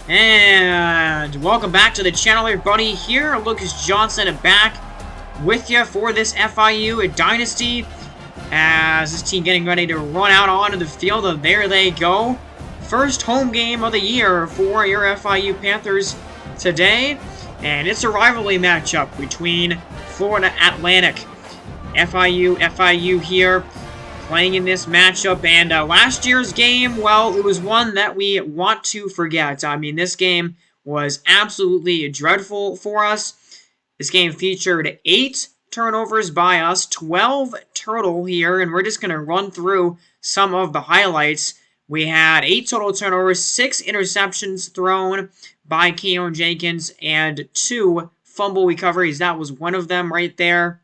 And welcome back to the channel, everybody. Here, Lucas Johnson back with you for this FIU Dynasty. As this team getting ready to run out onto the field, and there they go. First home game of the year for your FIU Panthers today. And it's a rivalry matchup between Florida Atlantic. FIU here playing in this matchup, and last year's game, well, it was one that we want to forget. I mean, this game was absolutely dreadful for us. This game featured 8 turnovers by us, 12 total here, and we're just going to run through some of the highlights. We had 8 total turnovers, 6 interceptions thrown by Keon Jenkins, and 2 fumble recoveries. That was one of them right there.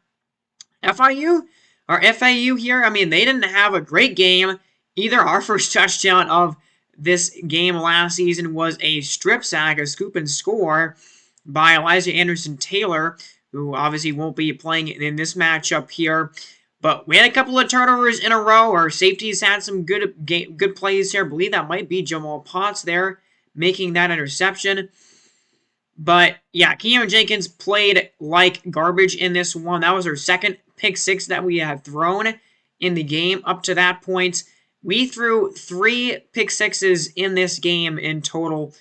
FAU here, I mean, they didn't have a great game either. Our first touchdown of this game last season was a strip sack, a scoop and score by Elijah Anderson-Taylor, who obviously won't be playing in this matchup here. But we had a couple of turnovers in a row. Our safeties had some good plays here. I believe that might be Jamal Potts there making that interception. But yeah, Keon Jenkins played like garbage in this one. That was our second pick 6 that we had thrown in the game up to that point. We threw 3 pick 6s in this game in total,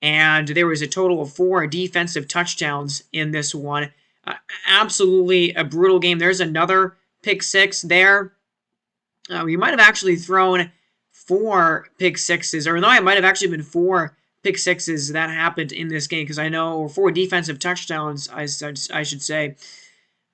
and there was a total of 4 defensive touchdowns in this one. Absolutely a brutal game. There's another pick 6 there. We might have actually thrown 4 pick 6s, or no, it might have actually been 4 pick 6s that happened in this game, because I know, or 4 defensive touchdowns, I should say.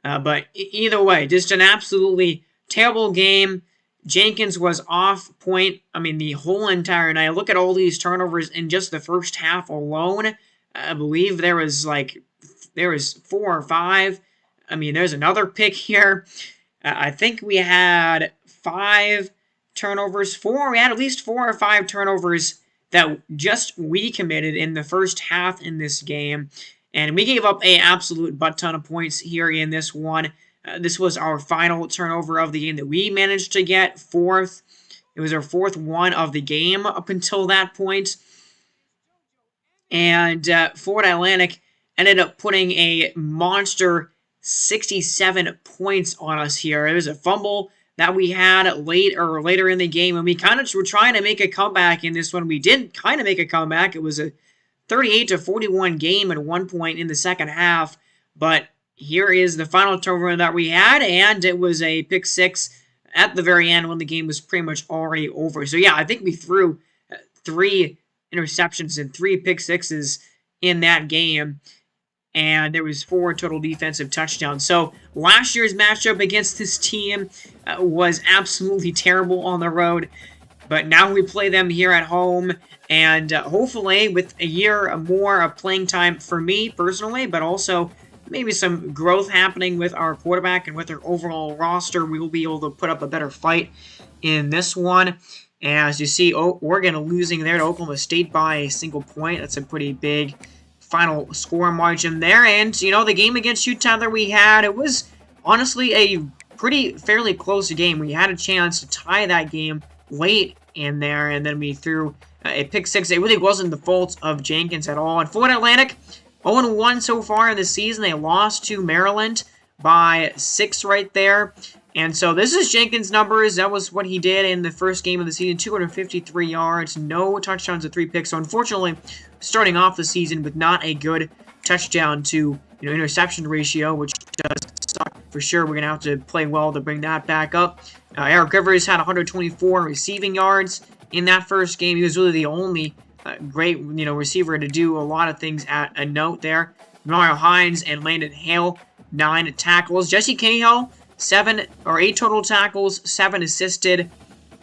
But either way, just an absolutely terrible game. Jenkins was off point, I mean, the whole entire night. Look at all these turnovers in just the first half alone. I believe there was 4 or 5. I mean, there's another pick here. I think we had 5 turnovers. We had at least 4 or 5 turnovers that just we committed in the first half in this game. And we gave up an absolute butt ton of points here in this one. This was our final turnover of the game that we managed to get, 4th. It was our 4th one of the game up until that point. And Florida Atlantic ended up putting a monster 67 points on us here. It was a fumble that we had later in the game, and we kind of were trying to make a comeback in this one. We did kind of make a comeback. It was a 38-41 game at one point in the second half, but here is the final turnover that we had, and it was a pick 6 at the very end when the game was pretty much already over. So yeah, I think we threw 3 interceptions and 3 pick 6s in that game, and there was 4 total defensive touchdowns. So last year's matchup against this team was absolutely terrible on the road, but now we play them here at home, and hopefully with a year more of playing time for me personally, but also maybe some growth happening with our quarterback and with our overall roster, we will be able to put up a better fight in this one. As you see, Oregon losing there to Oklahoma State by a single point. That's a pretty big final score margin there. And, you know, the game against Utah that we had, it was honestly a fairly close game. We had a chance to tie that game late in there, and then we threw a pick 6. It really wasn't the fault of Jenkins at all. And Florida Atlantic, 0-1 so far in the season. They lost to Maryland by 6 right there. And so this is Jenkins' numbers. That was what he did in the first game of the season. 253 yards, no touchdowns, and 3 picks. So unfortunately, starting off the season with not a good touchdown to interception ratio, which does suck for sure. We're going to have to play well to bring that back up. Eric Rivers had 124 receiving yards in that first game. He was really the only great receiver to do a lot of things at a note there. Mario Hines and Landon Hale, 9 tackles. Jesse Cahill, 8 total tackles, 7 assisted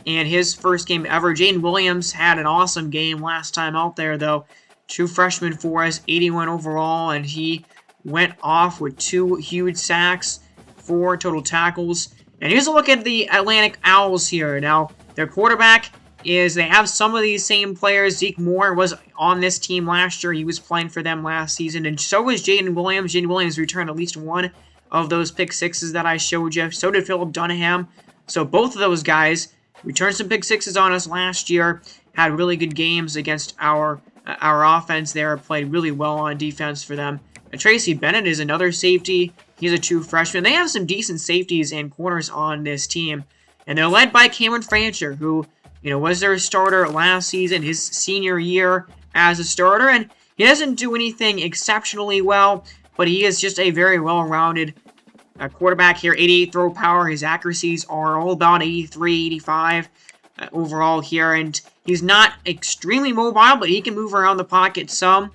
in his first game ever. Jaden Williams had an awesome game last time out there, though. True freshman for us, 81 overall, and he went off with 2 huge sacks, 4 total tackles. And here's a look at the Atlantic Owls here. Now, their quarterback they have some of these same players. Zeke Moore was on this team last year. He was playing for them last season. And so was Jaden Williams. Jaden Williams returned at least 1 of those pick 6s that I showed you. So did Phillip Dunham. So both of those guys returned some pick 6s on us last year. Had really good games against our our offense there played really well on defense for them. Tracy Bennett is another safety. He's a true freshman. They have some decent safeties and corners on this team. And they're led by Cameron Fancher, who, was their starter last season, his senior year as a starter. And he doesn't do anything exceptionally well, but he is just a very well-rounded quarterback here. 88 throw power. His accuracies are all about 83, 85 overall here. And he's not extremely mobile, but he can move around the pocket some.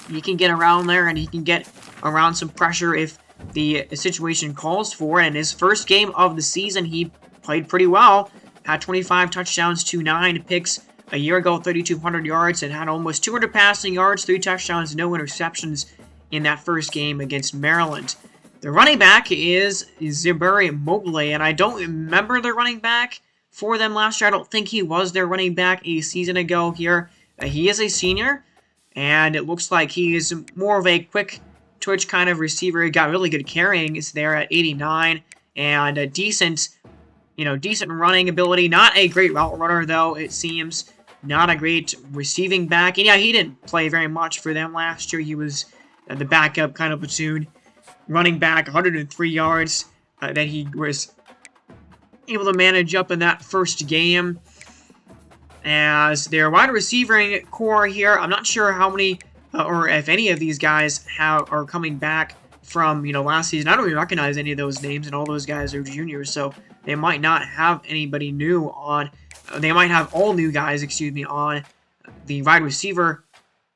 He can get around there, and he can get around some pressure if the situation calls for it. In his first game of the season, he played pretty well. Had 25 touchdowns to 9 picks a year ago, 3,200 yards, and had almost 200 passing yards, 3 touchdowns, no interceptions in that first game against Maryland. The running back is Ziburi Mobley, and I don't remember the running back for them last year. I don't think he was their running back a season ago here. He is a senior, and it looks like he is more of a quick twitch kind of receiver. He got really good carryings there at 89, and a decent running ability. Not a great route runner, though, it seems. Not a great receiving back. And yeah, he didn't play very much for them last year. He was the backup kind of platoon running back, 103 yards that he was able to manage up in that first game. As their wide receiving core here, I'm not sure how many or if any of these guys are coming back from last season. I don't even recognize any of those names, and all those guys are juniors, so they might not have anybody new on. They might have all new guys, on the wide receiver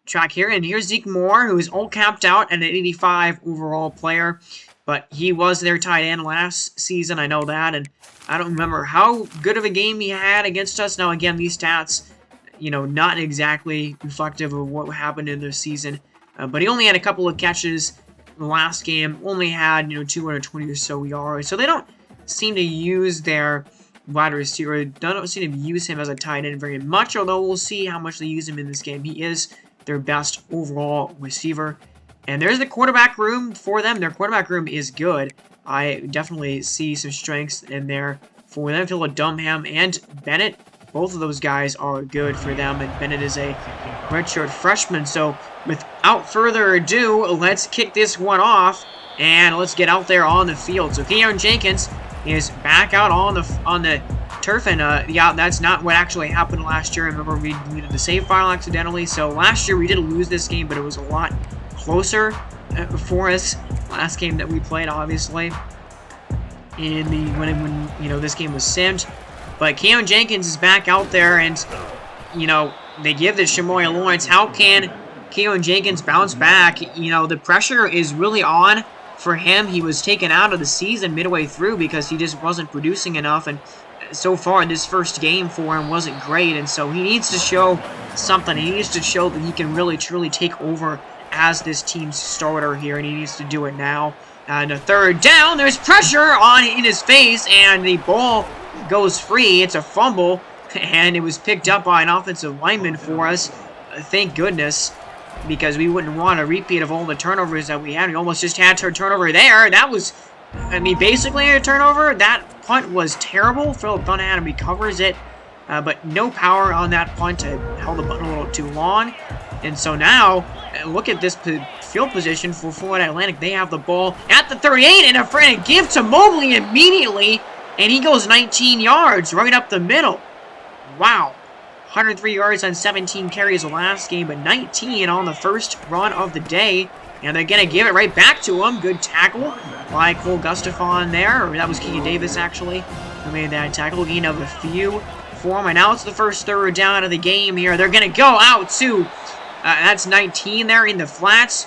track here. And here's Zeke Moore, who is all capped out at an 85 overall player, but he was their tight end last season. I know that, and I don't remember how good of a game he had against us. Now, again, these stats, not exactly reflective of what happened in the season, but he only had a couple of catches in the last game, only had, 220 or so yards. So they don't seem to use their wide receiver, don't seem to use him as a tight end very much, although we'll see how much they use him in this game. He is their best overall receiver. And there's the quarterback room for them. Their quarterback room is good. I definitely see some strengths in there for them. Philip Dunham and Bennett, both of those guys are good for them, and Bennett is a redshirt freshman. So without further ado, let's kick this one off, and let's get out there on the field. So Keon Jenkins is back out on the turf, and yeah, that's not what actually happened last year. Remember, we deleted the save file accidentally, so last year we did lose this game, but it was a lot closer for us. Last game that we played, obviously, in the when this game was simmed. But Keon Jenkins is back out there, and they give this Shamoya Lawrence. How can Keon Jenkins bounce back? The pressure is really on for him. He was taken out of the season midway through because he just wasn't producing enough, and so far this first game for him wasn't great, and so he needs to show something. He needs to show that he can really truly take over as this team's starter here, and he needs to do it now. And a third down, there's pressure in his face, and the ball goes free. It's a fumble, and it was picked up by an offensive lineman for us. Thank goodness, because we wouldn't want a repeat of all the turnovers that we had. We almost just had a turnover there. That was, basically a turnover. That punt was terrible. Philip Dunham recovers it, but no power on that punt. It held the button a little too long. And so now, look at this field position for Florida Atlantic. They have the ball at the 38, and a give to Mobley immediately, and he goes 19 yards right up the middle. Wow. 103 yards on 17 carries the last game, but 19 on the first run of the day. And they're going to give it right back to him. Good tackle by Cole Gustafson there. Or that was Keegan Davis, actually, who made that tackle. Gain of a few for him. And now it's the first third down of the game here. They're going to go out to, that's 19 there in the flats,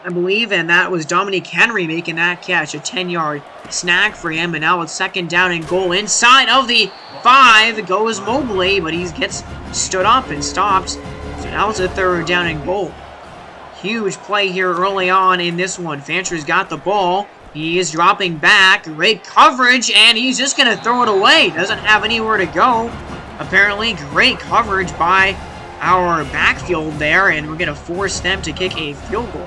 I believe. And that was Dominique Henry making that catch. A 10-yard snag for him. And now it's second down and goal inside of the 5 goes Mobley, but he gets stood up and stopped. So now it's a third down and goal. Huge play here early on in this one. Fancher's got the ball. He is dropping back. Great coverage, and he's just going to throw it away. Doesn't have anywhere to go. Apparently, great coverage by our backfield there, and we're going to force them to kick a field goal.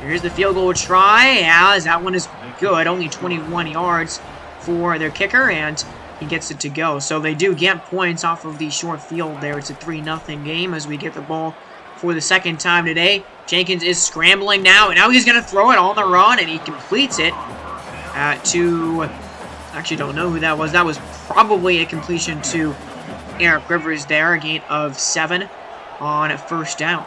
Here's the field goal try, as that one is good. Only 21 yards for their kicker, and he gets it to go. So they do get points off of the short field there. It's a 3-0 game as we get the ball for the second time today. Jenkins is scrambling now, and now he's going to throw it on the run, and he completes it to... Actually, don't know who that was. That was probably a completion to Eric Rivers there. A gain of 7 on first down.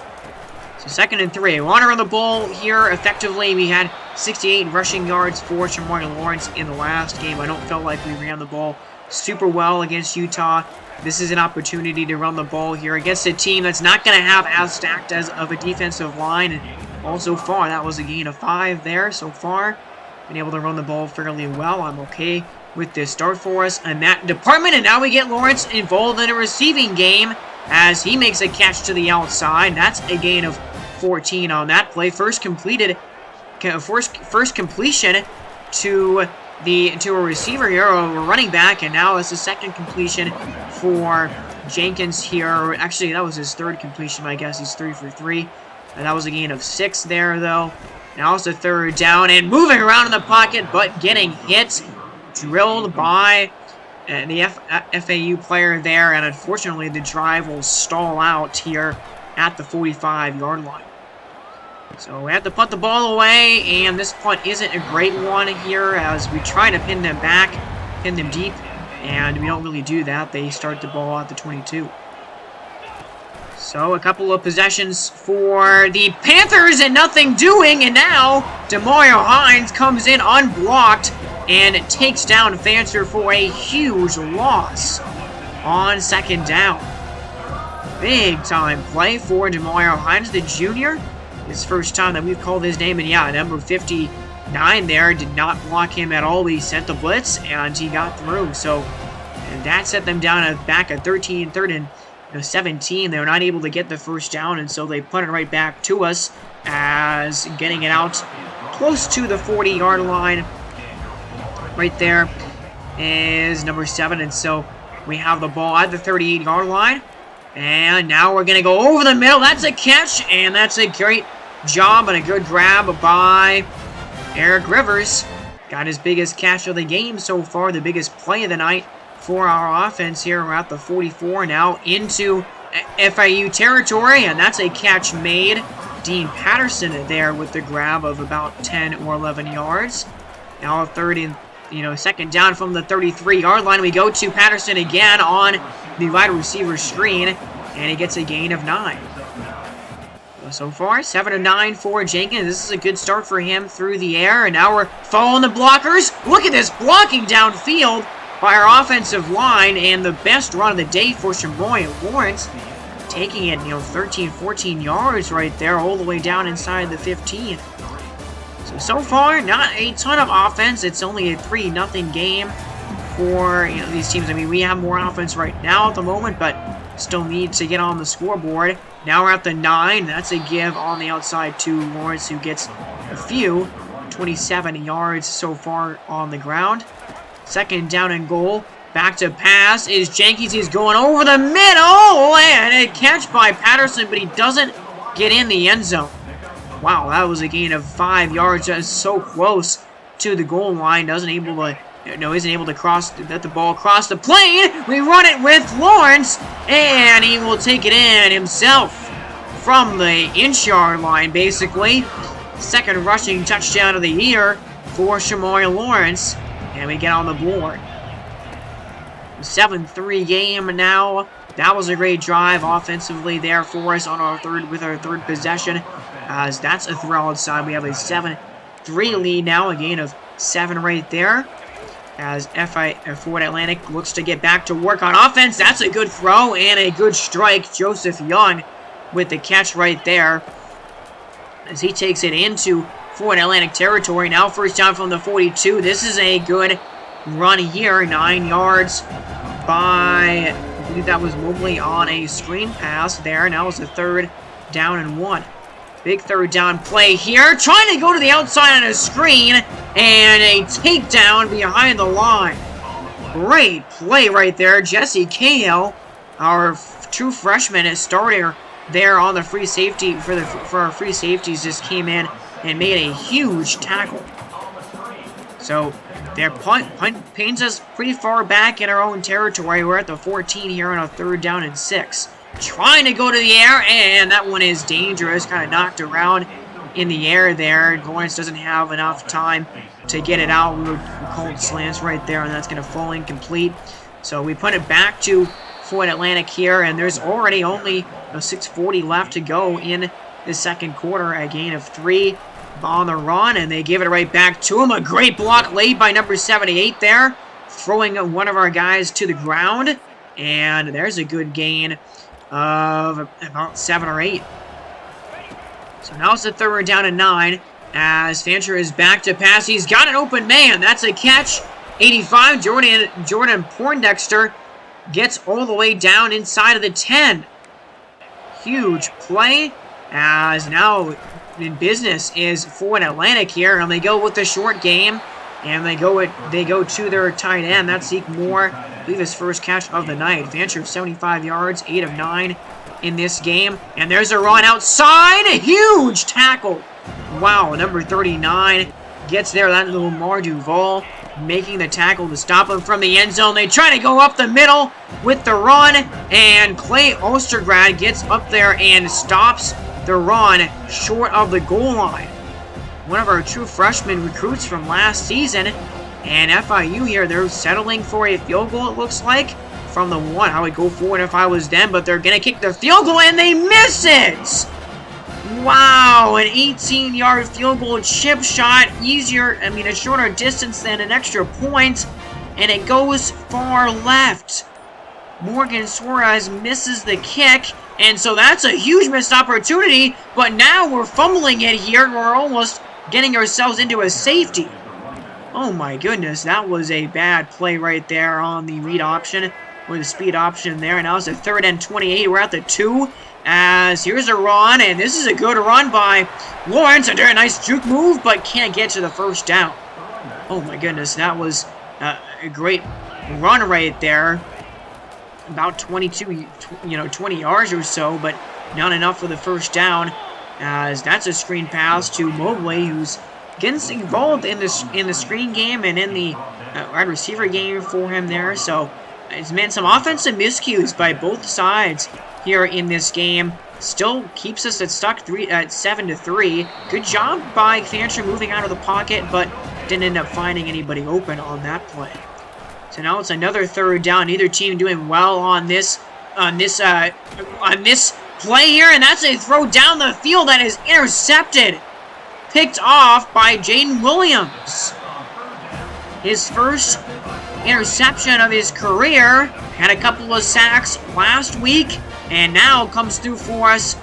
So 2nd and 3. We want to run the ball here effectively. We had 68 rushing yards for Shamoy Lawrence in the last game. I don't feel like we ran the ball super well against Utah. This is an opportunity to run the ball here against a team that's not going to have as stacked as of a defensive line. And all so far, that was a gain of 5 there so far. Been able to run the ball fairly well. I'm okay with this start for us in that department. And now we get Lawrence involved in a receiving game as he makes a catch to the outside. That's a gain of 14 on that play. First completion to a receiver here, or a running back, and now it's the 2nd completion for Jenkins here. Actually, that was his 3rd completion, I guess. He's 3 for 3. And that was a gain of 6 there, though. Now it's a 3rd down, and moving around in the pocket, but getting hit. Drilled by the FAU player there, and unfortunately the drive will stall out here at the 45-yard line. So we have to punt the ball away, and this punt isn't a great one here as we try to pin them back, pin them deep, and we don't really do that. They start the ball at the 22. So a couple of possessions for the Panthers and nothing doing, and now Demario Hines comes in unblocked and takes down Fancher for a huge loss on 2nd down. Big time play for Demario Hines, the junior. His first time that we've called his name, and yeah, number 59 there did not block him at all. He sent the blitz, and he got through. So, and that set them down back at 3rd and 17. They were not able to get the first down, and so they punted right back to us as getting it out close to the 40-yard line. Right there is number 7, and so we have the ball at the 38-yard line. And now we're going to go over the middle. That's a catch, and that's a great job and a good grab by Eric Rivers. Got his biggest catch of the game so far, the biggest play of the night for our offense here. We're at the 44 now into FIU territory, and that's a catch made. Dean Patterson there with the grab of about 10 or 11 yards. Now a 2nd down from the 33-yard line. We go to Patterson again on the wide receiver screen, and he gets a gain of 9. So far, 7 of 9 for Jenkins. This is a good start for him through the air, and now we're following the blockers. Look at this blocking downfield by our offensive line, and the best run of the day for Shamoy Lawrence, taking it, 13, 14 yards right there, all the way down inside the 15. So far, not a ton of offense. It's only a 3-0 game for these teams. I mean, we have more offense right now at the moment, but still need to get on the scoreboard. Now we're at the 9. That's a give on the outside to Lawrence, who gets a few. 27 yards so far on the ground. 2nd down and goal. Back to pass is Jenkins. He's going over the middle, and a catch by Patterson, but he doesn't get in the end zone. Wow, that was a gain of 5 yards. That's so close to the goal line. Isn't able to let the ball cross the plane. We run it with Lawrence, and he will take it in himself from the inch-yard line, basically. 2nd rushing touchdown of the year for Shamoy Lawrence, and we get on the board. 7-3 game now. That was a great drive offensively there for us on our third possession, as that's a throw outside. We have a 7-3 lead now, a gain of 7 right there, as Ford Atlantic looks to get back to work on offense. That's a good throw and a good strike. Joseph Young with the catch right there, as he takes it into Ford Atlantic territory. Now 1st down from the 42. This is a good run here, 9 yards by, I believe that was Mobley on a screen pass there. Now it's a 3rd down and 1. Big 3rd down play here, trying to go to the outside on a screen, and a takedown behind the line. Great play right there. Jesse Cahill, our true freshman and starter there on the free safety for our free safeties, just came in and made a huge tackle. So Their punt pains us pretty far back in our own territory. We're at the 14 here on a 3rd down and 6. Trying to go to the air, and that one is dangerous. Kind of knocked around in the air there. Lawrence doesn't have enough time to get it out. We called slants right there, and that's going to fall incomplete. So we put it back to Florida Atlantic here, and there's already only 6:40 left to go in the 2nd quarter. A gain of 3 on the run, and they give it right back to him. A great block laid by number 78 there, throwing one of our guys to the ground, and there's a good gain of about 7 or 8. So now it's the 3rd down and 9 as Fancher is back to pass. He's got an open man. That's a catch. 85, Jordan Poindexter gets all the way down inside of the 10. Huge play as now in business is Florida Atlantic here, and they go with the short game, and they go to their tight end. That's Zeke Moore, I believe his first catch of the night. Fancher 75 yards, 8 of 9 in this game, and there's a run outside, a huge tackle. Wow, number 39 gets there. That little Lamar Duval making the tackle to stop him from the end zone. They try to go up the middle with the run, and Clay Ostergrad gets up there and stops the run short of the goal line. One of our true freshman recruits from last season, and FIU here, they're settling for a field goal, it looks like, from the 1. I would go for it if I was them, but they're going to kick the field goal, and they miss it! Wow, an 18-yard field goal chip shot, a shorter distance than an extra point, and it goes far left. Morgan Suarez misses the kick, and so that's a huge missed opportunity, but now we're fumbling it here, and we're almost getting ourselves into a safety. Oh my goodness, that was a bad play right there on the read option, or the speed option there, and now it's a 3rd and 28. We're at the 2. As here's a run, and this is a good run by Lawrence. A very nice juke move, but can't get to the 1st down. Oh my goodness, that was a great run right there. About 20 yards or so, but not enough for the 1st down. As that's a screen pass to Mobley, who's getting involved in the screen game and in the wide receiver game for him there. So it's meant some offensive miscues by both sides here in this game. Still keeps us at 7-3. Good job by Fancher moving out of the pocket, but didn't end up finding anybody open on that play. So now it's another 3rd down. Neither team doing well on this play here, and that's a throw down the field that is intercepted, picked off by Jaden Williams. His first interception of his career, had a couple of sacks last week, and now comes through for us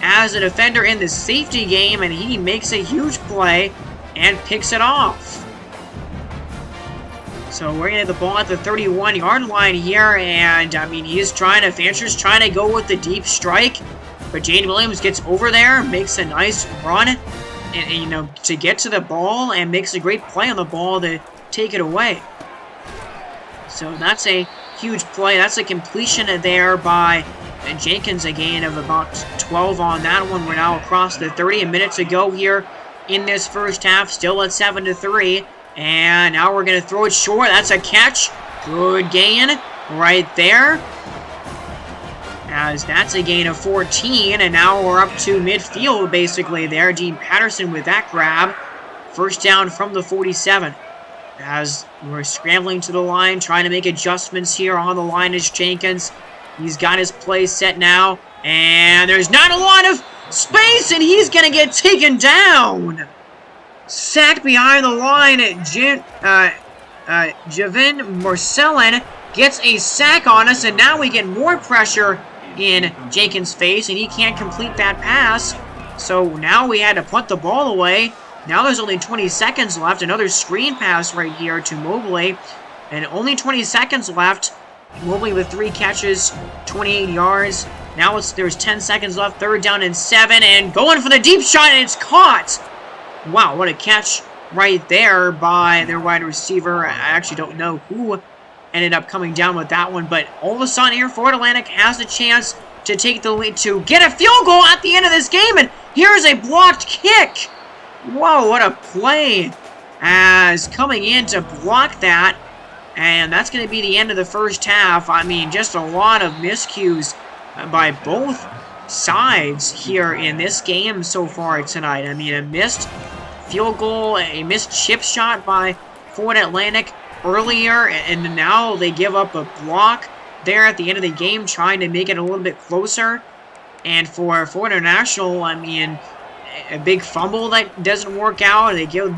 as a defender in the safety game, and he makes a huge play and picks it off. So we're going to have the ball at the 31-yard line here, and Fancher's trying to go with the deep strike, but Jaden Williams gets over there, makes a nice run, and to get to the ball, and makes a great play on the ball to take it away. So that's a huge play. That's a completion there by Jenkins, a gain of about 12 on that one. We're now across the 30, and minutes ago here in this 1st half, still at 7-3. And now we're going to throw it short. That's a catch. Good gain right there. As that's a gain of 14, and now we're up to midfield basically there. Dean Patterson with that grab. 1st down from the 47. As we're scrambling to the line, trying to make adjustments here on the line is Jenkins. He's got his play set now, and there's not a lot of space, and he's going to get taken down. Sacked behind the line, Javin Marcellin gets a sack on us, and now we get more pressure in Jenkins' face, and he can't complete that pass. So now we had to punt the ball away. Now there's only 20 seconds left. Another screen pass right here to Mobley, and only 20 seconds left. Mobley with 3 catches, 28 yards. Now there's 10 seconds left, 3rd down and 7, and going for the deep shot, and it's caught. Wow, what a catch right there by their wide receiver. I actually don't know who ended up coming down with that one, but all of a sudden here, Florida Atlantic has the chance to take the lead, to get a field goal at the end of this game, and here's a blocked kick. Whoa, what a play. as coming in to block that. And that's going to be the end of the first half. I mean, just a lot of miscues by both sides here in this game so far tonight. I mean, a missed field goal, a missed chip shot by Florida Atlantic earlier, and now they give up a block there at the end of the game, trying to make it a little bit closer. And for Florida International, I mean, a big fumble that doesn't work out. They going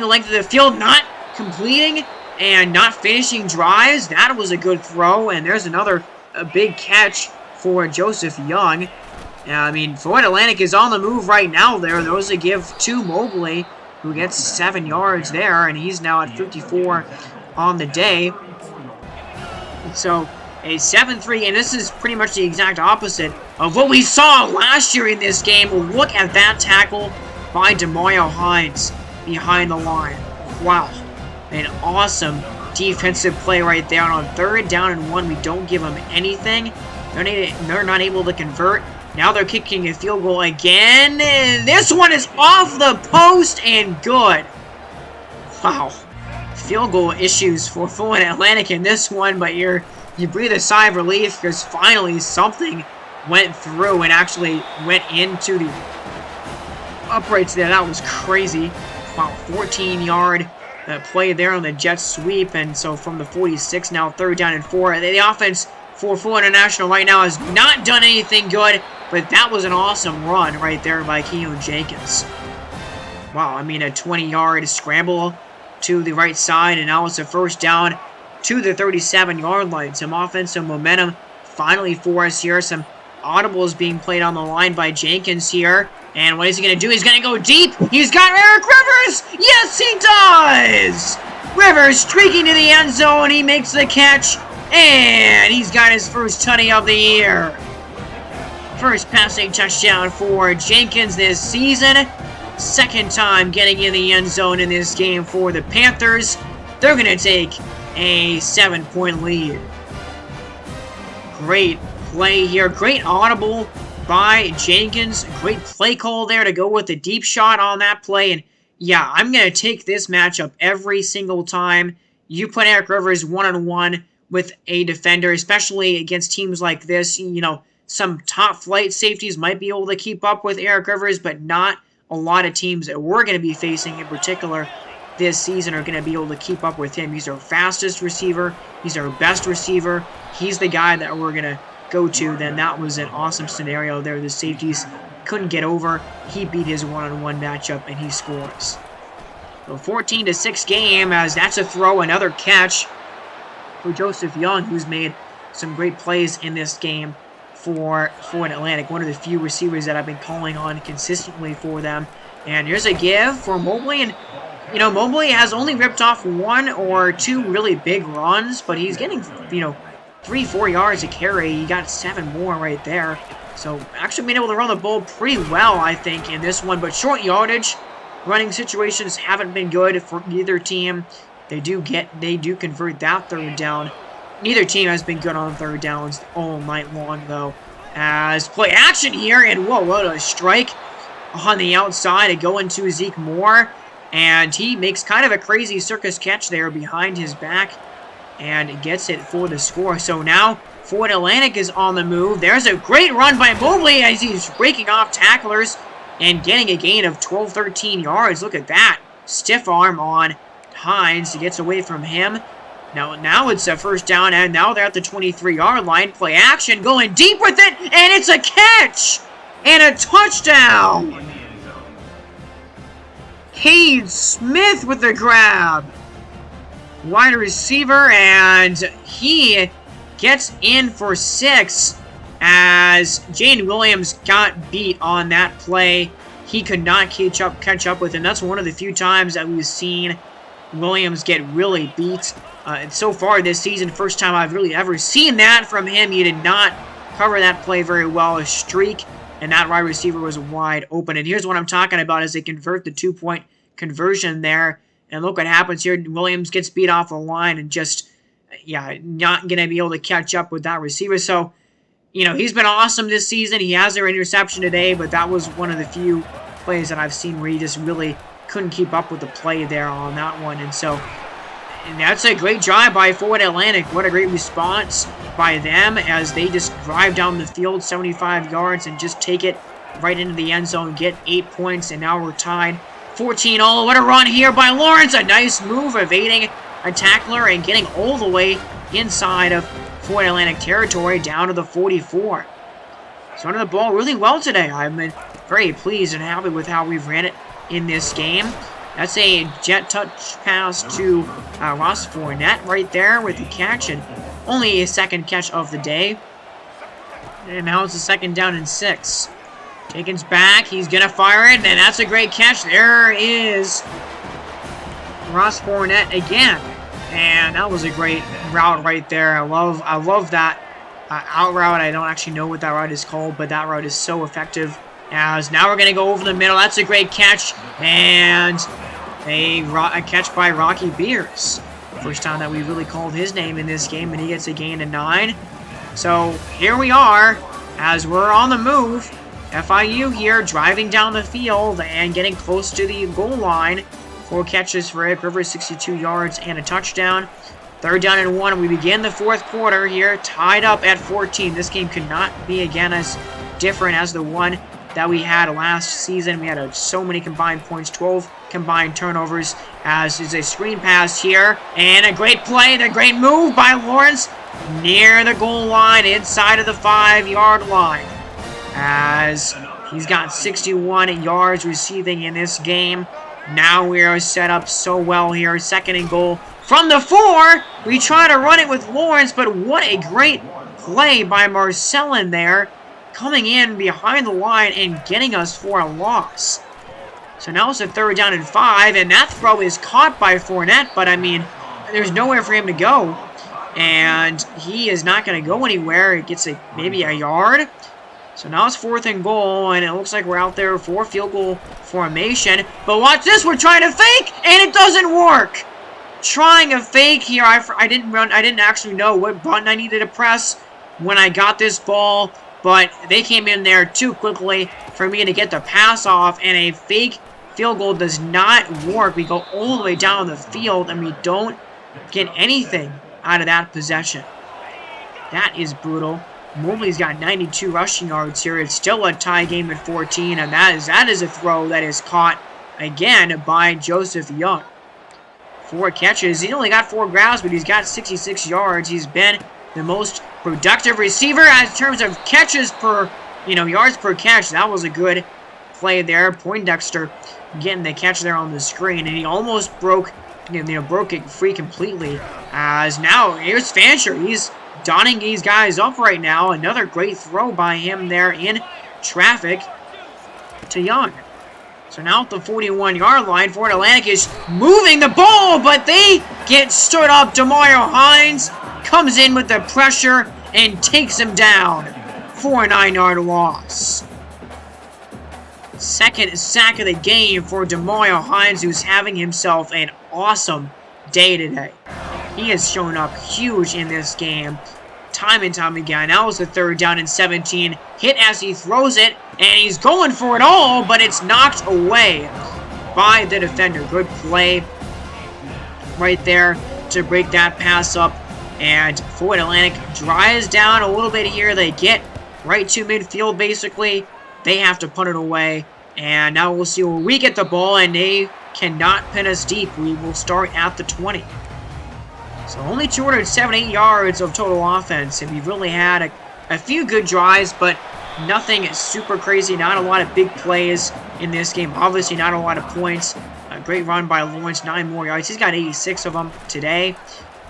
the length of the field, not completing and not finishing drives. That was a good throw, and there's another big catch for Joseph Young. I mean, Florida Atlantic is on the move right now there. Those a give to Mobley, who gets 7 yards there, and he's now at 54 on the day. So a 7-3, and this is pretty much the exact opposite of what we saw last year in this game. Look at that tackle by DeMario Hines behind the line. Wow. An awesome defensive play right there. On 3rd down and 1, we don't give them anything. They're not able to convert. Now they're kicking a field goal again. This one is off the post and good. Wow. Field goal issues for Florida Atlantic in this one, but you breathe a sigh of relief because finally something went through and actually went into the uprights there. That was crazy. Wow, 14-yard play there on the jet sweep, and so from the 46, now 3rd down and 4. The offense for Florida International right now has not done anything good, but that was an awesome run right there by Keon Jenkins. Wow, I mean, a 20-yard scramble to the right side, and now it's a 1st down to the 37-yard line. Some offensive momentum finally for us here. Some audibles being played on the line by Jenkins here. And what is he going to do? He's going to go deep. He's got Eric Rivers. Yes, he does. Rivers streaking to the end zone. He makes the catch. And he's got his first tutty of the year. First passing touchdown for Jenkins this season. 2nd time getting in the end zone in this game for the Panthers. They're going to take a 7-point lead. Great play here. Great audible by Jenkins. Great play call there to go with the deep shot on that play. And yeah, I'm going to take this matchup every single time. You put Eric Rivers one-on-one with a defender, especially against teams like this. You know, some top flight safeties might be able to keep up with Eric Rivers, but not a lot of teams that we're going to be facing in particular this season are going to be able to keep up with him. He's our fastest receiver. He's our best receiver. He's the guy that we're going to go to. Then that was an awesome scenario there. The safeties couldn't get over. He beat his one-on-one matchup, and he scores. So 14-6 game, as that's a throw, another catch for Joseph Young, who's made some great plays in this game for Florida Atlantic. One of the few receivers that I've been calling on consistently for them. And here's a give for Mobley, and you know, Mobley has only ripped off 1 or 2 really big runs, but he's getting, 3-4 yards a carry. He got 7 more right there. So actually being able to run the ball pretty well, I think, in this one. But short yardage, running situations haven't been good for either team. They do convert that 3rd down. Neither team has been good on 3rd downs all night long, though. As play action here, and whoa, what a strike on the outside to go into Zeke Moore. And he makes kind of a crazy circus catch there behind his back and gets it for the score. So now Florida Atlantic is on the move. There's a great run by Mobley as he's breaking off tacklers and getting a gain of 12-13 yards. Look at that. Stiff arm on Hines. He gets away from him. Now it's a 1st down, and now they're at the 23-yard line. Play action, going deep with it, and it's a catch and a touchdown. Cade Smith with the grab. Wide receiver, and he gets in for 6 as Jaden Williams got beat on that play. He could not catch up with him. That's one of the few times that we've seen Williams get really beat. So far this season, first time I've really ever seen that from him. He did not cover that play very well. A streak, and that wide receiver was wide open. And here's what I'm talking about as they convert the 2-point conversion there. And look what happens here. Williams gets beat off the line and just, not going to be able to catch up with that receiver. So, he's been awesome this season. He has their interception today, but that was one of the few plays that I've seen where he just really couldn't keep up with the play there on that one. And that's a great drive by Florida Atlantic. What a great response by them as they just drive down the field 75 yards and just take it right into the end zone, get 8 points, and now we're tied 14-all. What a run here by Lawrence. A nice move, evading a tackler and getting all the way inside of Florida Atlantic territory down to the 44. So running the ball really well today. I've been very pleased and happy with how we've ran it in this game. That's a jet touch pass to Ross Fournette right there with the catch, and only a second catch of the day. And now it's a 2nd down and 6. Jenkins back, he's gonna fire it, and that's a great catch. There is Ross Fournette again, and that was a great route right there. I love that out route. I don't actually know what that route is called, but that route is so effective. As now we're gonna go over the middle. That's a great catch, and a catch by Rocky Beers. First time that we really called his name in this game, and he gets a gain of 9. So here we are, as we're on the move. FIU here driving down the field and getting close to the goal line. 4 catches for Eric Rivers, 62 yards and a touchdown. 3rd down and 1. We begin the 4th quarter here, tied up at 14. This game could not be again as different as the one that we had last season. We had so many combined points, 12 combined turnovers, as is a screen pass here. And a great play, a great move by Lawrence near the goal line, inside of the 5-yard line. As he's got 61 yards receiving in this game. Now we are set up so well here. 2nd and goal from the 4. We try to run it with Lawrence, but what a great play by Marcellin there, coming in behind the line and getting us for a loss. So now it's a 3rd down and 5, and that throw is caught by Fournette, but I mean, there's nowhere for him to go, and he is not going to go anywhere. It gets maybe a yard. So now it's 4th and goal, and it looks like we're out there for field goal formation. But watch this, we're trying to fake, and it doesn't work. Trying a fake here, I didn't actually know what button I needed to press when I got this ball, but they came in there too quickly for me to get the pass off, and a fake field goal does not work. We go all the way down the field, and we don't get anything out of that possession. That is brutal. Mobley's got 92 rushing yards here. It's still a tie game at 14, and that is a throw that is caught again by Joseph Young. 4 catches. He only got 4 grabs, but he's got 66 yards. He's been the most productive receiver in terms of catches per, yards per catch. That was a good play there. Poindexter getting the catch there on the screen, and he almost broke it free completely. As now here's Fancher. He's donning these guys up right now. Another great throw by him there in traffic to Young. So now at the 41-yard line, Florida Atlantic is moving the ball, but they get stood up. Demario Hines comes in with the pressure and takes him down for a 9-yard loss. 2nd sack of the game for Demario Hines, who's having himself an awesome day today. He has shown up huge in this game, time and time again. Now it's the 3rd down and 17. Hit as he throws it, and he's going for it all, but it's knocked away by the defender. Good play right there to break that pass up. And Florida Atlantic drives down a little bit here. They get right to midfield, basically. They have to punt it away. And now we'll see where we get the ball, and they cannot pin us deep. We will start at the 20. So only 278 yards of total offense, and we've really had a few good drives, but nothing super crazy. Not a lot of big plays in this game. Obviously not a lot of points. A great run by Lawrence, 9 more yards. He's got 86 of them today.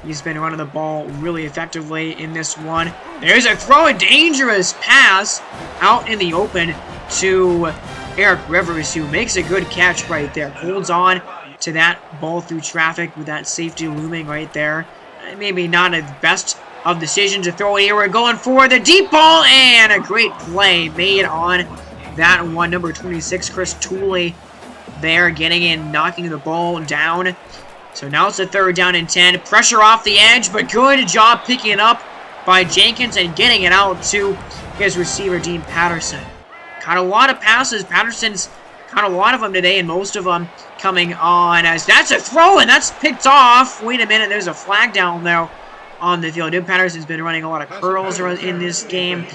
He's been running the ball really effectively in this one. There's a throw, a dangerous pass out in the open to Eric Rivers, who makes a good catch right there. Holds on to that ball through traffic with that safety looming right there. Maybe not the best of decisions to throw it here. We're going for the deep ball, and a great play made on that one. Number 26, Chris Tooley there getting in, knocking the ball down. So now it's a 3rd down and 10. Pressure off the edge, but good job picking it up by Jenkins and getting it out to his receiver, Dean Patterson. Caught a lot of passes. Patterson's Caught a lot of them today, and most of them coming on as that's a throw, and that's picked off. Wait a minute, there's a flag down there on the field. Jim Patterson's been running a lot of curls in this game,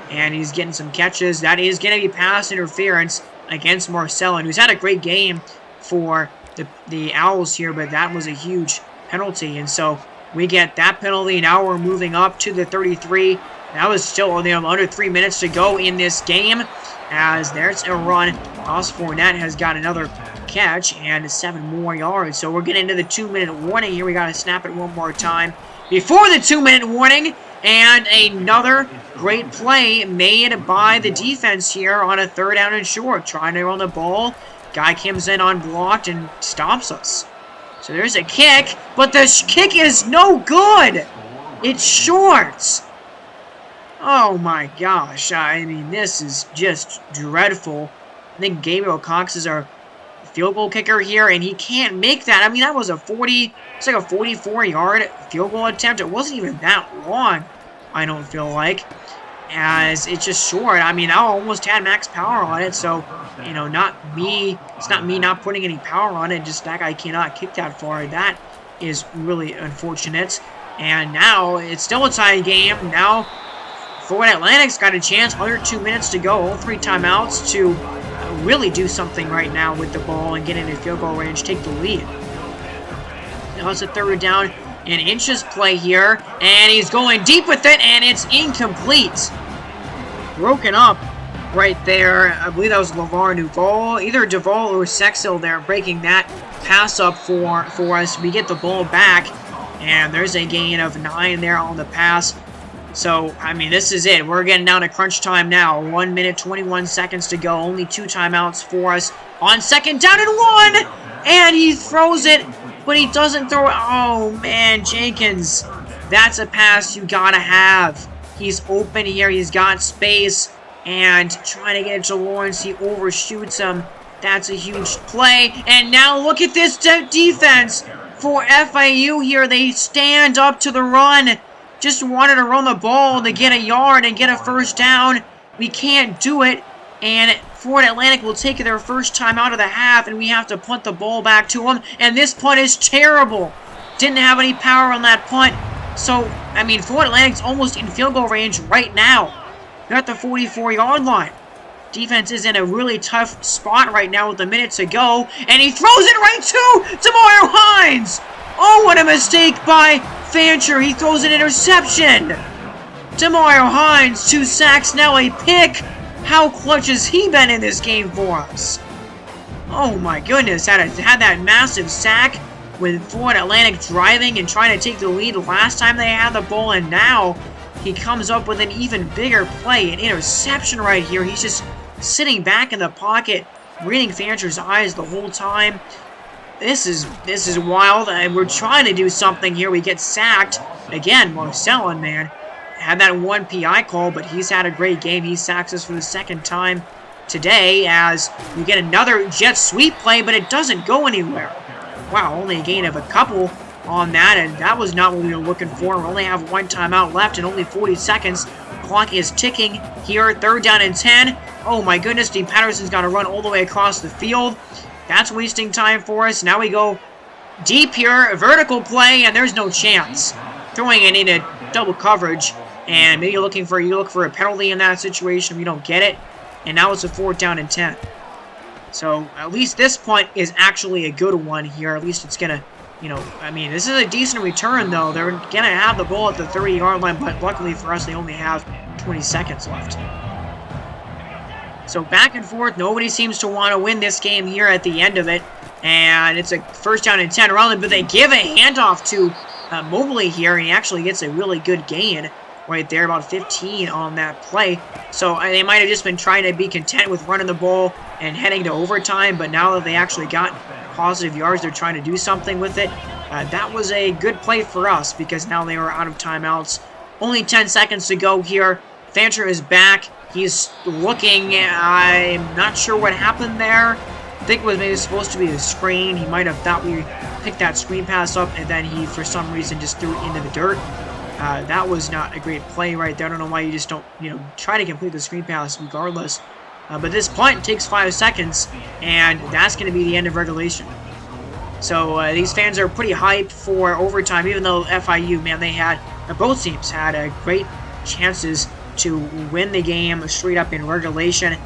and he's getting some catches. That is going to be pass interference against Marcellin, who's had a great game for the Owls here, but that was a huge penalty, and so we get that penalty. Now we're moving up to the 33. That was still under 3 minutes to go in this game, as there's a run. Ross Fournette has got another catch and 7 more yards. So we're getting into the 2-minute warning here. We got to snap it one more time before the 2-minute warning. And another great play made by the defense here on a 3rd down and short. Trying to run the ball. Guy comes in unblocked and stops us. So there's a kick, but the kick is no good. It's short. Oh my gosh, I mean, this is just dreadful. I think Gabriel Cox is our field goal kicker here, and he can't make that. I mean, that was it's like a 44-yard field goal attempt. It wasn't even that long, I don't feel like, as it's just short. I mean, I almost had max power on it, so, you know, it's not me not putting any power on it, just that guy cannot kick that far. That is really unfortunate. And now, it's still a tie game. Now, Florida Atlantic's got a chance, under 2 minutes to go, all 3 timeouts to really do something right now with the ball and get into field goal range, take the lead. Now it's a 3rd down and inches play here, and he's going deep with it, and it's incomplete. Broken up right there. I believe that was LeVar Duval, either Duval or Sexhill there, breaking that pass up for us. We get the ball back, and there's a gain of 9 there on the pass. So, I mean, this is it. We're getting down to crunch time now. 1 minute, 21 seconds to go. Only 2 timeouts for us. On 2nd down and 1! And he throws it, but he doesn't throw it. Oh, man, Jenkins. That's a pass you gotta have. He's open here. He's got space. And trying to get it to Lawrence. He overshoots him. That's a huge play. And now look at this defense for FIU here. They stand up to the run. Just wanted to run the ball to get a yard and get a 1st down. We can't do it. And Florida Atlantic will take their first time out of the half, and we have to punt the ball back to them. And this punt is terrible. Didn't have any power on that punt. So, I mean, Florida Atlantic's almost in field goal range right now. They're at the 44-yard line. Defense is in a really tough spot right now with a minute to go. And he throws it right to Demario Hines. Oh, what a mistake by Fancher. He throws an interception. Demario Hines, 2 sacks, now a pick. How clutch has he been in this game for us? Oh my goodness, had that massive sack with Florida Atlantic driving and trying to take the lead last time they had the ball, and now he comes up with an even bigger play, an interception right here. He's just sitting back in the pocket, reading Fancher's eyes the whole time. This is wild, and we're trying to do something here. We get sacked. Again, Marcellin, man, had that 1 PI call, but he's had a great game. He sacks us for the 2nd time today, as we get another jet sweep play, but it doesn't go anywhere. Wow, only a gain of a couple on that, and that was not what we were looking for. We only have 1 timeout left and only 40 seconds. Clock is ticking here, 3rd down and 10. Oh my goodness, Dean Patterson's got to run all the way across the field. That's wasting time for us. Now we go deep here, vertical play, and there's no chance. Throwing it into double coverage, and maybe you look for a penalty in that situation. We don't get it, and now it's a 4th down and 10. So at least this punt is actually a good one here. At least it's gonna, you know, I mean, this is a decent return though. They're gonna have the ball at the 30-yard line, but luckily for us, they only have 20 seconds left. So back and forth, nobody seems to want to win this game here at the end of it. And it's a 1st down and 10 around, but they give a handoff to Mobley here, and he actually gets a really good gain right there, about 15 on that play. So they might have just been trying to be content with running the ball and heading to overtime, but now that they actually got positive yards, they're trying to do something with it. That was a good play for us, because now they were out of timeouts. Only 10 seconds to go here. Fancher is back. He's looking. I'm not sure what happened there. I think it was maybe supposed to be a screen. He might have thought we picked that screen pass up, and then he, for some reason, just threw it into the dirt. That was not a great play right there. I don't know why you just don't, try to complete the screen pass regardless. But this punt takes 5 seconds, and that's going to be the end of regulation. So these fans are pretty hyped for overtime, even though FIU, man, both teams had great chances to win the game straight up in regulation.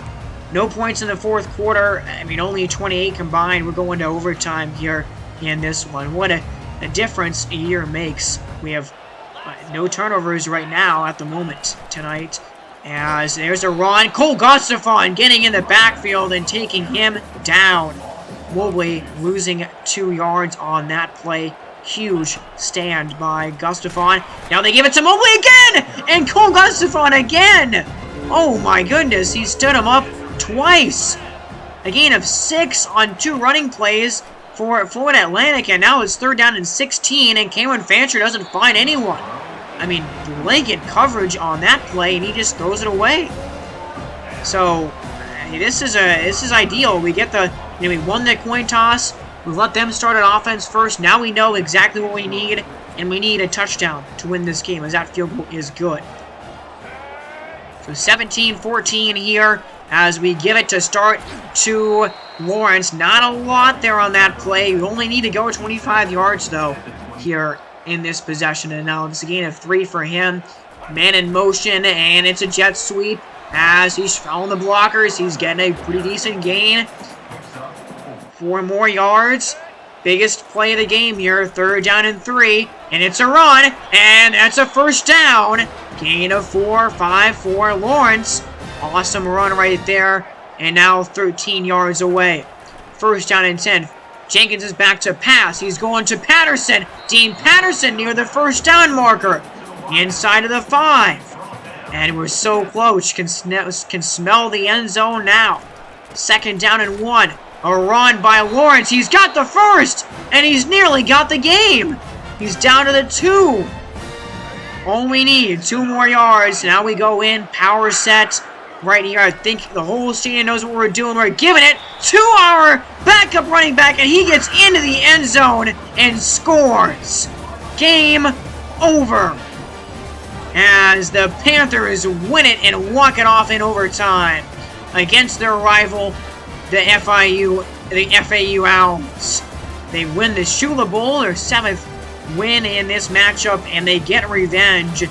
No points in the fourth quarter. I mean, only 28 combined. We're going to overtime here in this one. What a difference a year makes. We have no turnovers right now at the moment tonight. As there's a run. Cole Gustafson getting in the backfield and taking him down. Mobley losing 2 yards on that play. Huge stand by Gustafson. Now they give it to Mobley again! And Cole Gustafson again! Oh my goodness, he stood him up twice. A gain of 6 on 2 running plays for Florida Atlantic, and now it's 3rd down and 16, and Cameron Fancher doesn't find anyone. I mean, blanket coverage on that play, and he just throws it away. So, this is ideal. We get we won the coin toss. We let them start an offense first. Now we know exactly what we need, and we need a touchdown to win this game, as that field goal is good. So 17-14 here as we give it to start to Lawrence. Not a lot there on that play. We only need to go 25 yards, though, here in this possession. And now it's a gain of 3 for him. Man in motion, and it's a jet sweep. As he's following the blockers, he's getting a pretty decent gain. 4 more yards. Biggest play of the game here. 3rd down and 3. And it's a run. And that's a 1st down. Gain of 4, 5 for Lawrence. Awesome run right there. And now 13 yards away. 1st down and 10. Jenkins is back to pass. He's going to Patterson. Dean Patterson near the 1st down marker. Inside of the 5. And we're so close. Can smell the end zone now. 2nd down and 1. A run by Lawrence. He's got the 1st. And he's nearly got the game. He's down to the 2. All we need, 2 more yards. Now we go in, power set right here. I think the whole stadium knows what we're doing. We're giving it to our backup running back, and he gets into the end zone and scores. Game over. As the Panthers win it and walk it off in overtime against their rival, the FAU Owls. They win the Shula Bowl, their 7th win in this matchup, and they get revenge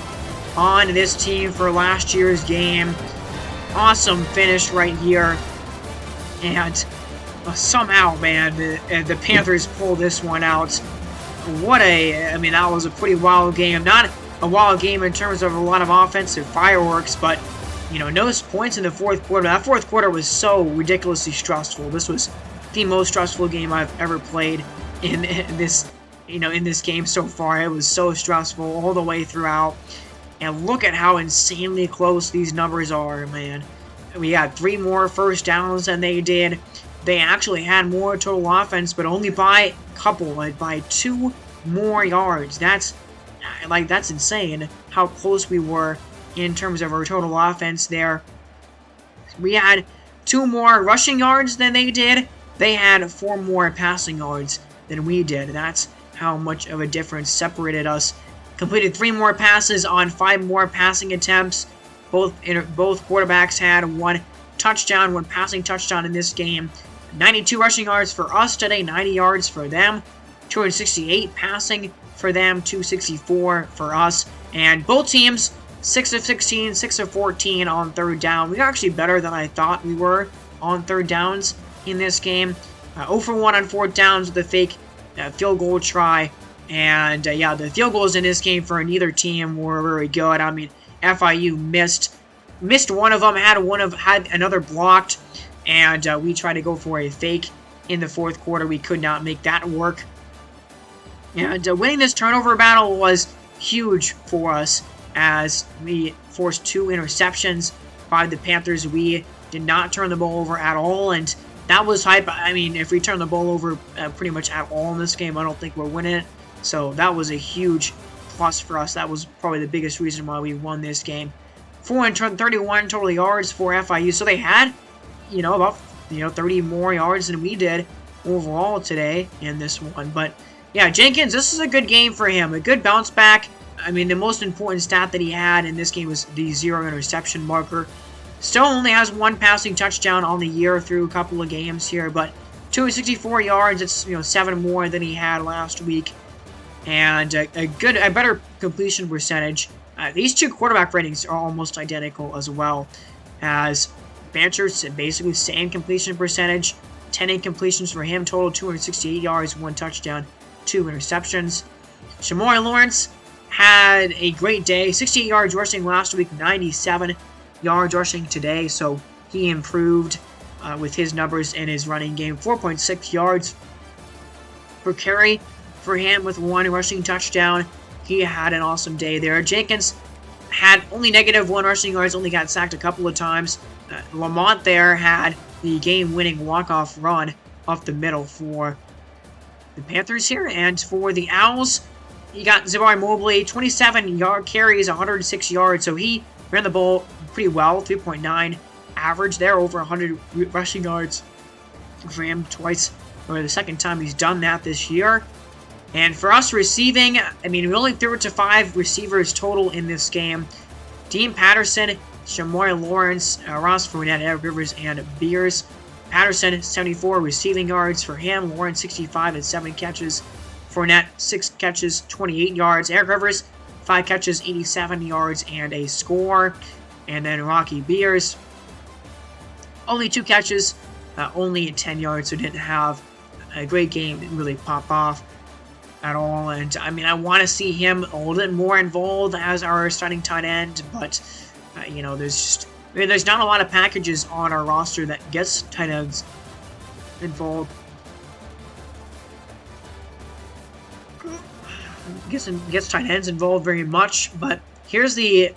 on this team for last year's game. Awesome finish right here. And somehow, man, the Panthers pull this one out. That was a pretty wild game. Not a wild game in terms of a lot of offensive fireworks, but, no points in the fourth quarter. That fourth quarter was so ridiculously stressful. This was the most stressful game I've ever played in this game so far. It was so stressful all the way throughout. And look at how insanely close these numbers are, man. We had 3 more 1st downs than they did. They actually had more total offense, but only by a couple, by 2 more yards. That's insane how close we were in terms of our total offense there. We had 2 more rushing yards than they did. They had 4 more passing yards than we did. That's how much of a difference separated us. Completed 3 more passes on 5 more passing attempts. Both quarterbacks had 1 touchdown, 1 passing touchdown in this game. 92 rushing yards for us today, 90 yards for them. 268 passing for them, 264 for us. And both teams, 6 of 16, 6 of 14 on 3rd down. We were actually better than I thought we were on 3rd downs in this game. 0 for 1 on 4th downs with a fake field goal try. And the field goals in this game for neither team were very good. I mean, FIU missed one of them, had another blocked, and we tried to go for a fake in the fourth quarter. We could not make that work. And winning this turnover battle was huge for us as we forced 2 interceptions by the Panthers. We did not turn the ball over at all, and that was hype. I mean, if we turn the ball over pretty much at all in this game, I don't think we're winning it. So that was a huge plus for us. That was probably the biggest reason why we won this game. 431 total yards for FIU. So they had, about 30 more yards than we did overall today in this one. But yeah, Jenkins, this is a good game for him. A good bounce back. I mean, the most important stat that he had in this game was the 0 interception marker. Still only has 1 passing touchdown on the year through a couple of games here, but 264 yards. It's 7 more than he had last week, and a better completion percentage. These two quarterback ratings are almost identical as well, as Banter's basically same completion percentage. 10 incompletions for him, total 268 yards, 1 touchdown, 2 interceptions. Shamori Lawrence had a great day, 68 yards rushing last week, 97 yards rushing today, so he improved with his numbers in his running game. 4.6 yards per carry for him with 1 rushing touchdown. He had an awesome day there. Jenkins had only -1 rushing yards, only got sacked a couple of times. Lamont there had the game-winning walk-off run off the middle for the Panthers here. And for the Owls, you got Zavari Mobley, 27 carries, 106 yards. So he ran the ball pretty well, 3.9 average there, over 100 rushing yards for him twice, or the second time he's done that this year. And for us receiving, I mean, we only threw it to 5 receivers total in this game. Dean Patterson, Shamori Lawrence, Ross Fournette, Eric Rivers, and Beers. Patterson, 74 receiving yards for him. Lawrence, 65 and 7 catches. Fournette, 6 catches, 28 yards. Eric Rivers, 5 catches, 87 yards, and a score. And then Rocky Beers, only 2 catches, only 10 yards, so didn't have a great game, didn't really pop off at all. And I mean, I want to see him a little bit more involved as our starting tight end, but there's not a lot of packages on our roster that gets tight ends involved. Gets tight ends involved very much. But here's the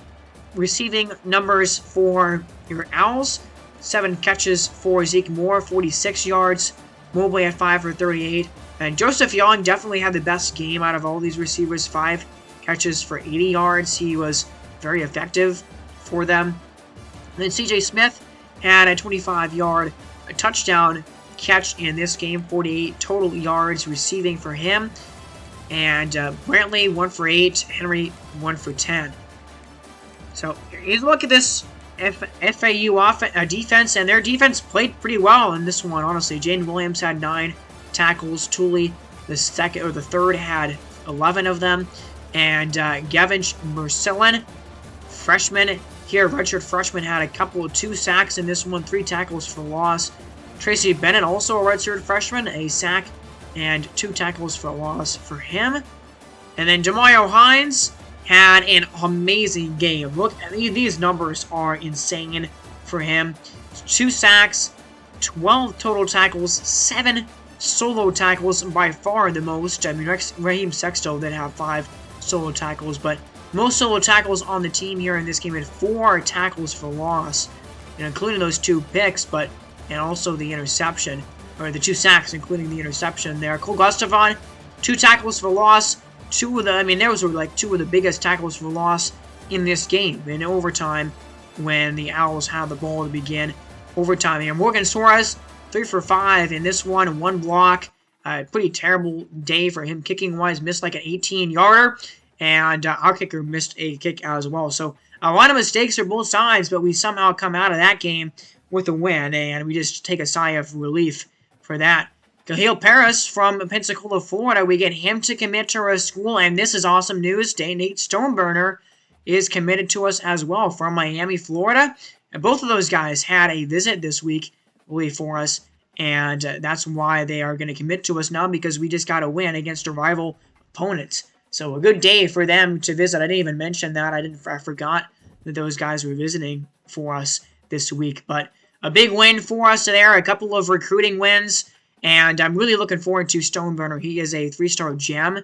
receiving numbers for your Owls. 7 catches for Zeke Moore, 46 yards. Mobley at 5 for 38. And Joseph Young definitely had the best game out of all these receivers. 5 catches for 80 yards. He was very effective for them. And then CJ Smith had a 25-yard touchdown catch in this game. 48 total yards receiving for him. And Brantley, 1 for 8. Henry, 1 for 10. So, you look at this FAU defense, and their defense played pretty well in this one, honestly. Jaden Williams had 9 tackles. Tooley, the third, had 11 of them. And Gavin Mercillin, freshman here, redshirt freshman, had a couple of 2 sacks in this one, 3 tackles for loss. Tracy Bennett, also a redshirt freshman, a sack and 2 tackles for loss for him. And then Demario Hines had an amazing game. Look, these numbers are insane for him. 2 sacks, 12 total tackles, 7 solo tackles, by far the most. I mean, Raheem Sexton did have 5 solo tackles, but most solo tackles on the team here in this game. Had 4 tackles for loss, including those 2 picks, and also the interception, or the 2 sacks, including the interception there. Cole Gustafson, 2 tackles for loss. Those were like 2 of the biggest tackles for loss in this game in overtime when the Owls had the ball to begin overtime here. Morgan Suarez, 3 for 5 in this one, 1 block. Pretty terrible day for him kicking-wise. Missed like an 18-yarder, and our kicker missed a kick as well. So a lot of mistakes for both sides, but we somehow come out of that game with a win, and we just take a sigh of relief for that. Kahil Paris from Pensacola, Florida, we get him to commit to our school, and this is awesome news. Nate Stoneburner is committed to us as well from Miami, Florida. And both of those guys had a visit this week, really, for us, and that's why they are going to commit to us now, because we just got a win against a rival opponent. So a good day for them to visit. I didn't even mention that. I forgot that those guys were visiting for us this week. But a big win for us there. A couple of recruiting wins. And I'm really looking forward to Stoneburner. He is a 3-star gem.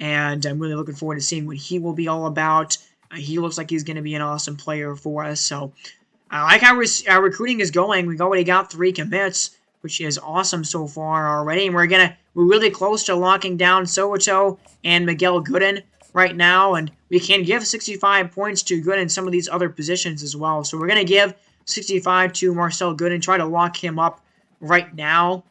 And I'm really looking forward to seeing what he will be all about. He looks like he's going to be an awesome player for us. So I like how our recruiting is going. We've already got 3 commits, which is awesome so far already. And we're really close to locking down Soto and Miguel Gooden right now. And we can give 65 points to Gooden in some of these other positions as well. So we're going to give 65 to Marcel Gooden, try to lock him up right now.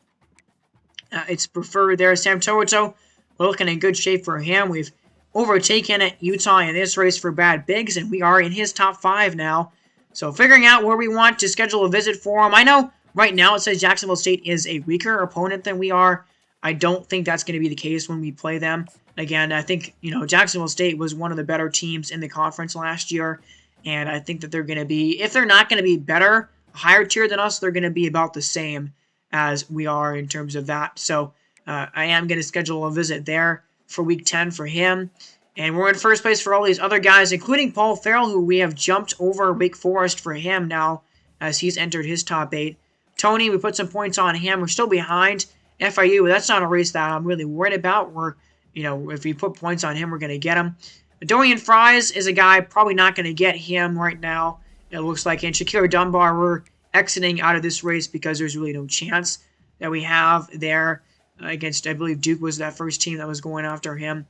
It's preferred there. Sam Toto, looking in good shape for him. We've overtaken Utah in this race for Brad Biggs, and we are in his top 5 now So figuring out where we want to schedule a visit for them. I know right now it says Jacksonville State is a weaker opponent than we are. I don't think that's going to be the case when we play them. Again, I think, Jacksonville State was one of the better teams in the conference last year. And I think that they're going to be, if they're not going to be better, higher tier than us, they're going to be about the same as we are in terms of that. So I am going to schedule a visit there for week 10 for him. And we're in first place for all these other guys, including Paul Farrell, who we have jumped over Wake Forest for him now as he's entered his top 8. Tony, we put some points on him. We're still behind FIU. That's not a race that I'm really worried about. If we put points on him, we're going to get him. Dorian Fries is a guy probably not going to get him right now. It looks like. And Shakira Dunbar, we're exiting out of this race because there's really no chance that we have there against, I believe Duke was that first team that was going after him.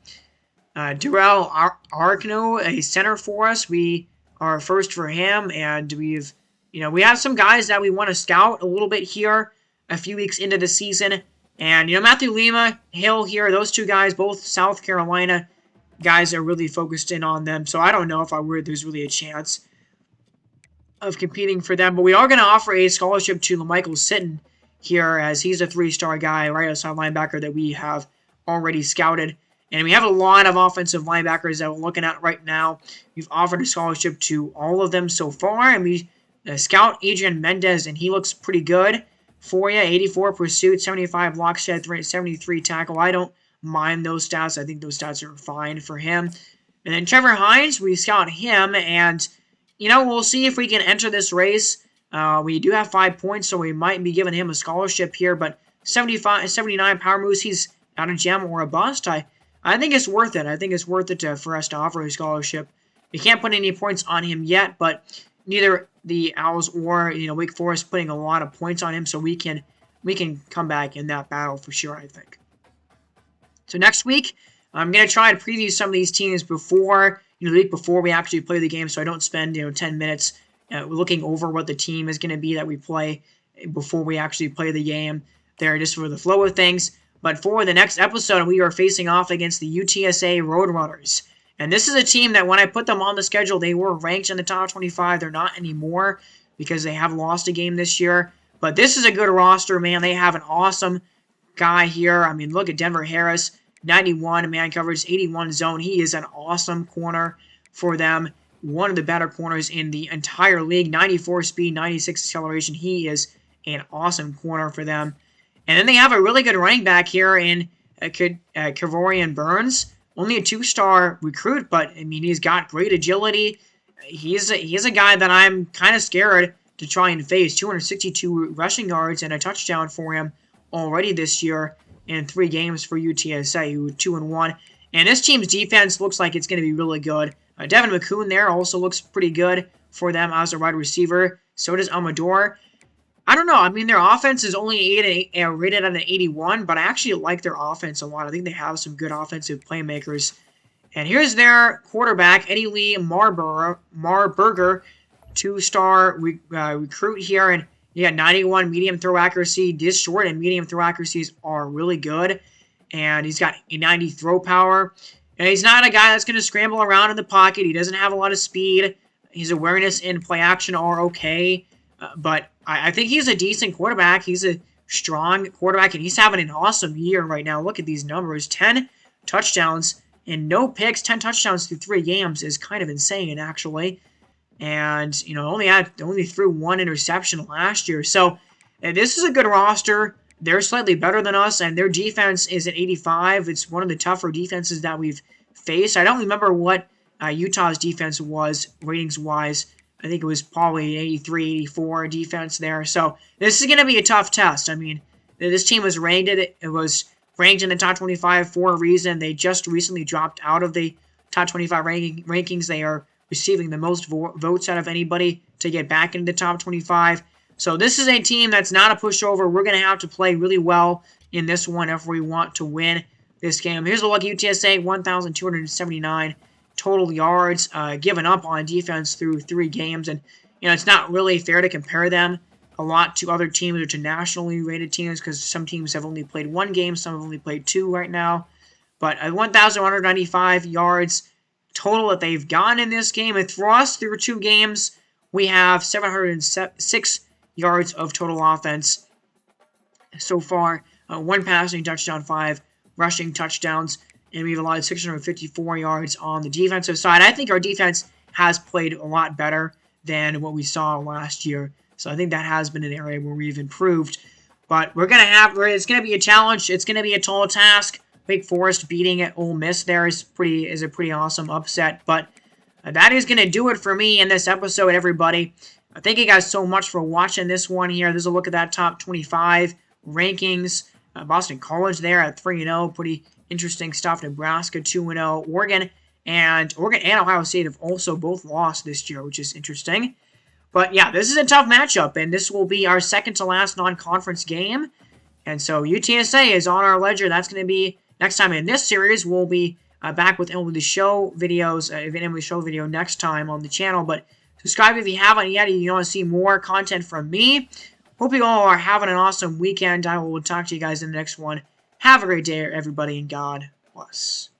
Durrell Arkno, a center for us. We are first for him, and we have some guys that we want to scout a little bit here a few weeks into the season. And, Matthew Lima, Hill here, those two guys, both South Carolina guys, are really focused in on them. So I don't know if there's really a chance of competing for them. But we are going to offer a scholarship to LaMichael Sitton here, as he's a 3-star guy, right outside linebacker that we have already scouted. And we have a lot of offensive linebackers that we're looking at right now. We've offered a scholarship to all of them so far. And we scout Adrian Mendez, and he looks pretty good for you. 84 pursuit, 75 block shed, 73 tackle. I don't mind those stats. I think those stats are fine for him. And then Trevor Hines, we scout him. And, we'll see if we can enter this race. We do have 5 points, so we might be giving him a scholarship here. But 79 power moves, he's not a gem or a bust. I think it's worth it. I think it's worth it for us to offer a scholarship. We can't put any points on him yet, but neither the Owls or Wake Forest putting a lot of points on him, so we can come back in that battle for sure, I think. So next week, I'm going to try to preview some of these teams before the week before we actually play the game, so I don't spend 10 minutes looking over what the team is going to be that we play before we actually play the game. There, just for the flow of things. But for the next episode, we are facing off against the UTSA Roadrunners. And this is a team that when I put them on the schedule, they were ranked in the top 25. They're not anymore because they have lost a game this year. But this is a good roster, man. They have an awesome guy here. I mean, look at Denver Harris, 91 man coverage, 81 zone. He is an awesome corner for them. One of the better corners in the entire league. 94 speed, 96 acceleration. He is an awesome corner for them. And then they have a really good running back here in Kavorian Burns. Only a 2-star recruit, but, I mean, he's got great agility. He's a guy that I'm kind of scared to try and face. 262 rushing yards and a touchdown for him already this year in 3 games for UTSA, who 2-1. And this team's defense looks like it's going to be really good. Devin McCoon there also looks pretty good for them as a wide receiver. So does Amador. I don't know. I mean, their offense is only rated at an 81, but I actually like their offense a lot. I think they have some good offensive playmakers. And here's their quarterback, Eddie Lee Marburger, 2-star recruit here. And he got 91 medium throw accuracy. This short and medium throw accuracies are really good. And he's got a 90 throw power. And he's not a guy that's going to scramble around in the pocket. He doesn't have a lot of speed. His awareness and play action are okay. But I think he's a decent quarterback. He's a strong quarterback, and he's having an awesome year right now. Look at these numbers. 10 touchdowns and no picks. 10 touchdowns through 3 games is kind of insane, actually. And, only threw 1 interception last year. So this is a good roster. They're slightly better than us, and their defense is at 85. It's one of the tougher defenses that we've faced. I don't remember what Utah's defense was ratings-wise. I think it was probably 83, 84 defense there. So this is going to be a tough test. I mean, this team was ranked. It was ranked in the top 25 for a reason. They just recently dropped out of the top 25 rankings. They are receiving the most votes out of anybody to get back into the top 25. So this is a team that's not a pushover. We're going to have to play really well in this one if we want to win this game. Here's a look at UTSA, 1,279 total yards given up on defense through 3 games. And, it's not really fair to compare them a lot to other teams or to nationally rated teams because some teams have only played 1 game, some have only played 2 right now. But 1,195 yards total that they've gotten in this game. And for us, through 2 games, we have 706 yards of total offense so far. 1 passing touchdown, 5 rushing touchdowns, and we've allowed 654 yards on the defensive side. I think our defense has played a lot better than what we saw last year. So I think that has been an area where we've improved. But it's going to be a challenge. It's going to be a tall task. Wake Forest beating at Ole Miss there is a pretty awesome upset. But that is going to do it for me in this episode, everybody. Thank you guys so much for watching this one here. This is a look at that top 25 rankings. Boston College there at 3-0. Pretty interesting stuff. Nebraska 2-0. Oregon and Ohio State have also both lost this year, which is interesting. But yeah, this is a tough matchup, and this will be our second to last non-conference game. And so UTSA is on our ledger. That's going to be next time in this series. We'll be back with MLB The Show videos, MLB The Show video next time on the channel. But subscribe if you haven't yet. If you want to see more content from me. Hope you all are having an awesome weekend. I will talk to you guys in the next one. Have a great day, everybody, and God bless.